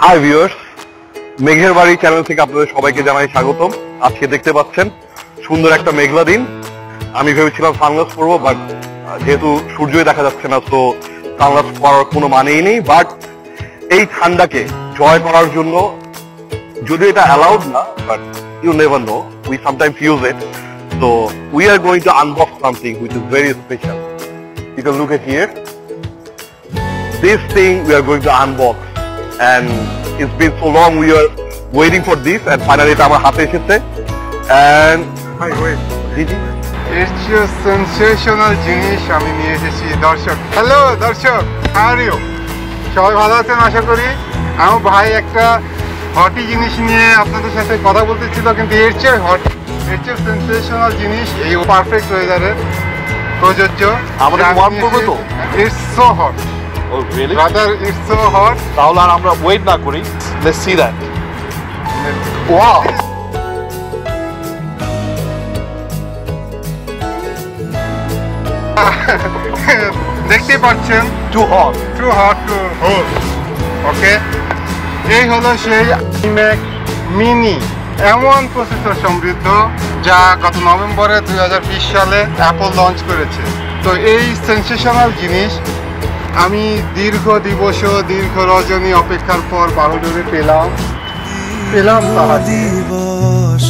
Hi viewers, মেঘের বাড়ি channel থেকে আপনাদের সবাইকে জানাই স্বাগতম। আজকে দেখতে পাচ্ছেন সুন্দর একটা মেঘলা দিন। আমি ভেবেছিলাম সানগ্লাস পরবো, বাট যেহেতু সূর্যই দেখা যাচ্ছে না, তো সানগ্লাস পরার কোনো মানেই নেই। বাট এই ঠান্ডাকে জয় করার জন্য, যদিও এটা অ্যালাউড না, but you never know, we sometimes use it. So we are going to unbox something which is very special. You can look at here. This thing we are going to unbox, and it's been so long we are waiting for this, and finally এটা আমার হাতে এসেছে। And Hi, wait. Gigi, It's your sensational জিনিস আমি নিয়ে এসেছি দর্শক। Hello দর্শক, how are you? সবাই ভালো আছেন আশা করি। আমার ভাই একটা হটি জিনিস নিয়ে আপনাদের সাথে কথা বলতে ছিল, কিন্তু এর চেয়ে হট, এর চেয়ে সেন্সেশনাল জিনিস এই পারফেক্ট ওয়েদারে প্রযোজ্য। আমরা ওয়ার্ম করব তো? It's so hot. oh really? Brother, it's so hot. তাহলে আর আমরা ওয়েট না করি, let's see that. Wow. দেখতে পাচ্ছেন, Too hot. Too hot to hold. Okay, এই হলো সেই আইম্যাক মিনি, এমন প্রসেসর সমৃদ্ধ যা গত নভেম্বরে 2020 সালে অ্যাপল লঞ্চ করেছে। তো এই সেন্সেশনাল জিনিস আমি দীর্ঘ দিবস দীর্ঘ রজনী অপেক্ষার পর বাহুডোরে পেলাম দিবস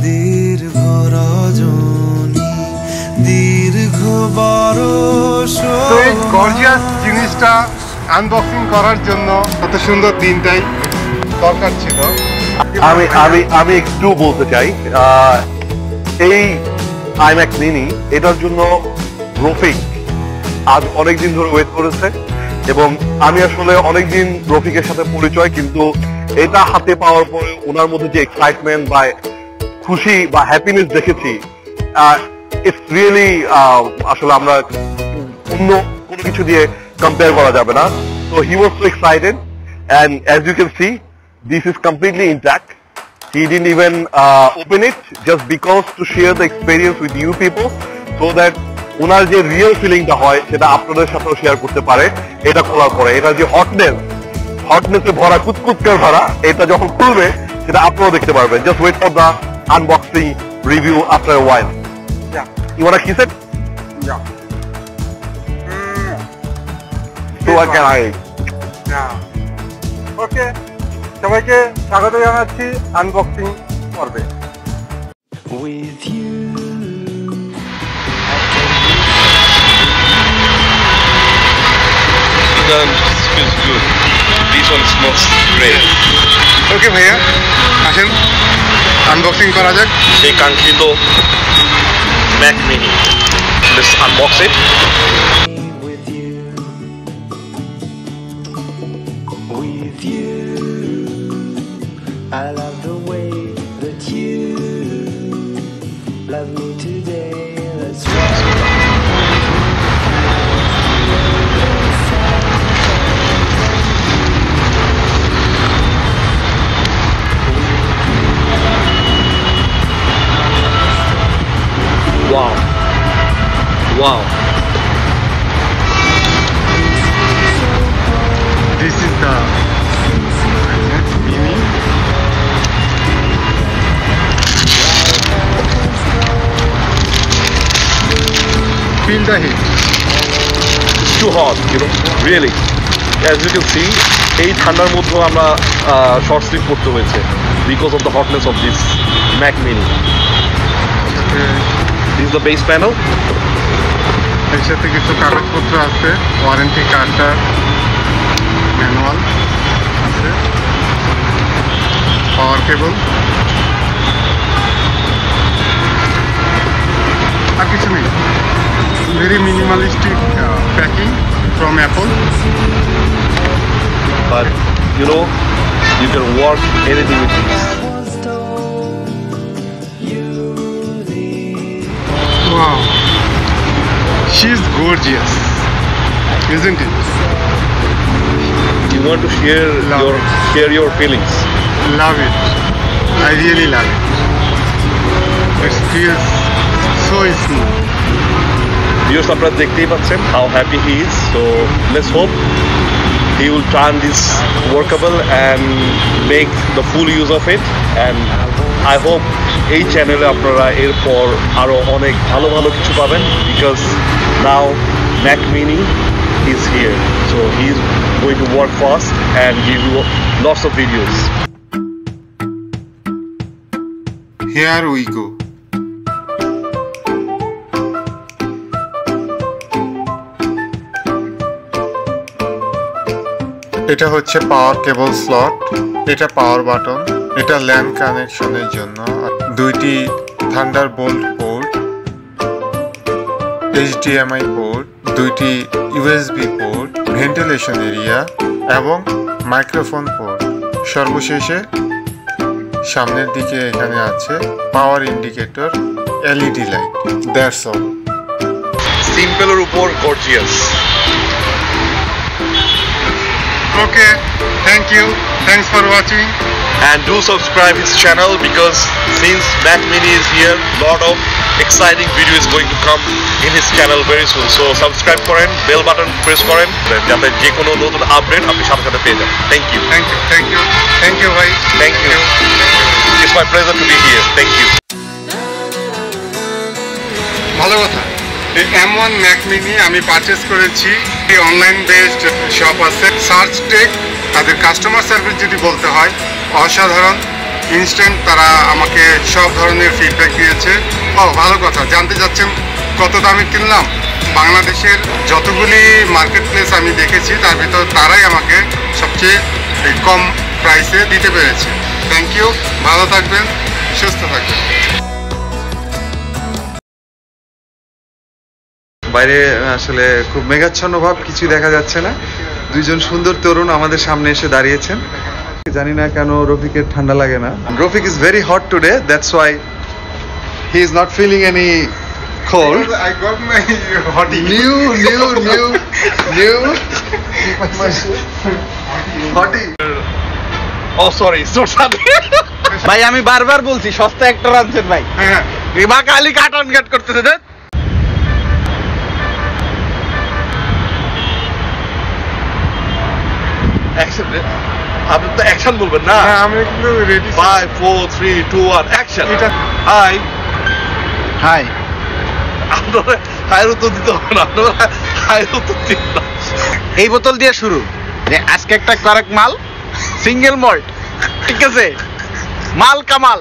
দীর্ঘ রজনী দীর্ঘ বরষ। তো এই গর্জিয়াস জিনিসটা আনবক্সিং করার জন্য এত সুন্দর দিনটাই দরকার ছিল। আমি একটু বলতে চাই, এই আইম্যাক মিনি এটার জন্য রফিক আজ অনেকদিন ধরে ওয়েট করেছে, এবং আমি আসলে অনেকদিন রফিকের সাথে পরিচয়, কিন্তু এটা হাতে পাওয়ার পরে ওনার মধ্যে যে এক্সাইটমেন্ট বা খুশি বা হ্যাপিনেস দেখেছি, ইটস রিয়েলি আসলে আমরা অন্য কোনো কিছু দিয়ে কম্পেয়ার করা যাবে না। So he was so excited, and as you can see, this is completely intact. He didn't even open it, just because to share the experience with you people, so that ওনার যে real ফিলিংটা হয় সেটা আপনাদের সাথেও share করতে পারে। এটা খোলার পরে এটা যে হটনেসে ভরা, কুতকুতকে ভরা, এটা যখন খুলবে সেটা আপনারাও দেখতে পারবেন। Just wait for the unboxing review after a while. You wanna kiss it? Yeah. So I can okay, সবাইকে স্বাগত জানাচ্ছি আনবক্সিং পর্বে। With you Feels good. This one smells great. ওকে ভাইয়া, আসেন আনবক্সিং করা যাক। সেই কাঙ্ক্ষিত Mac mini, let's unbox it. with you I love the way that you love me today. Let's Wow. This is the mini. Feel the heat. It's too hot, you know, really. As you can see, এই ঠান্ডার মধ্যেও আমরা short slip করতে হয়েছে because of the hotness of this Mac Mini. This is the base panel. এর সাথে কিছু কাগজপত্র আছে, ওয়ারেন্টি কার্ডটা, ম্যানুয়াল আছে, পাওয়ার কেবল, আর কিছু নেই। Very minimalistic packing from Apple. But you know, you can work anything with this. Wow, she's gorgeous, isn't it? You want to share your feelings. Love it. I really love it. It feels so smooth. Viewers, আপনারা দেখতেই পাচ্ছেন how happy he is. So let's hope he will turn this workable and make the full use of it. And I hope এই চ্যানেলে আপনারা এরপর আরো অনেক ভালো ভালো কিছু পাবেন, because now Mac Mini is here, so he's going to work fast and give you lots of videos. Here we go. এটা হচ্ছে পাওয়ার কেবল স্লট, এটা পাওয়ার বাটন, এটা ল্যান কানেকশনের জন্য, দুইটি থান্ডারবোল্ট পোর্ট, HDMI পোর্ট, দুইটি USB পোর্ট, ভেন্টিলেশন এরিয়া এবং microphone port. সর্বশেষে সামনের দিকে এখানে আছে power indicator, LED light. That's all. সিম্পলের উপর gorgeous. Okay, thank you. Thanks for watching. And do subscribe his channel, because since Mac Mini is here, lot of exciting video is going to come in his channel very soon. So subscribe করেন, bell button press করেন, যাতে যে কোনো নতুন update আপনি সাথে সাথে পেয়ে যান। Thank you. Thank you. Thank you. Thank you, ভাই। Thank you. It's my pleasure to be here. Thank you. ভালো কথা। এই M1 Mac Mini আমি পারচেজ করেছি, এই অনলাইন বেসড শপ আছে সার্চ টেক। তাদের কাস্টমার সার্ভিস যদি বলতে হয় অসাধারণ, ইনস্ট্যান্ট তারা আমাকে সব ধরনের ফিডব্যাক দিয়েছে। ও ভালো কথা, জানতে চাচ্ছেন কত দামে কিনলাম? বাংলাদেশের যতগুলি মার্কেট প্লেস আমি দেখেছি তার ভিতর তারাই আমাকে সবচেয়ে কম প্রাইসে দিতে পেরেছে। থ্যাংক ইউ, ভালো থাকবেন, সুস্থ থাকবেন। বাইরে আসলে খুব মেঘাচ্ছন্ন ভাব, কিছু দেখা যাচ্ছে না। দুইজন সুন্দর তরুণ আমাদের সামনে এসে দাঁড়িয়েছেন। জানি না কেন রফিকের ঠান্ডা লাগে না। Rafiq is very hot today, that's why he is not feeling any cold. I got my hottie. New hottie. Oh sorry, so sorry. ভাই আমি বারবার বলছি সস্তা একটা আনছেন ভাই, হ্যাঁ, রিমা খালি কাটন কাট করতেছে। দেখ Action. আপনি তো অ্যাকশন বলবেন না। হ্যাঁ, আমি কিন্তু রেডি। 5 4 3 2 1 অ্যাকশন। এটা হাই। হাই, আপনারা হাইর উত্তর দিতে হবে না, আপনারা হাইর উত্তর দিন না। এই বোতল দিয়ে শুরু, যে আজকে একটা করেক মাল, সিঙ্গেল মল্ট, ঠিক আছে, মাল কামাল।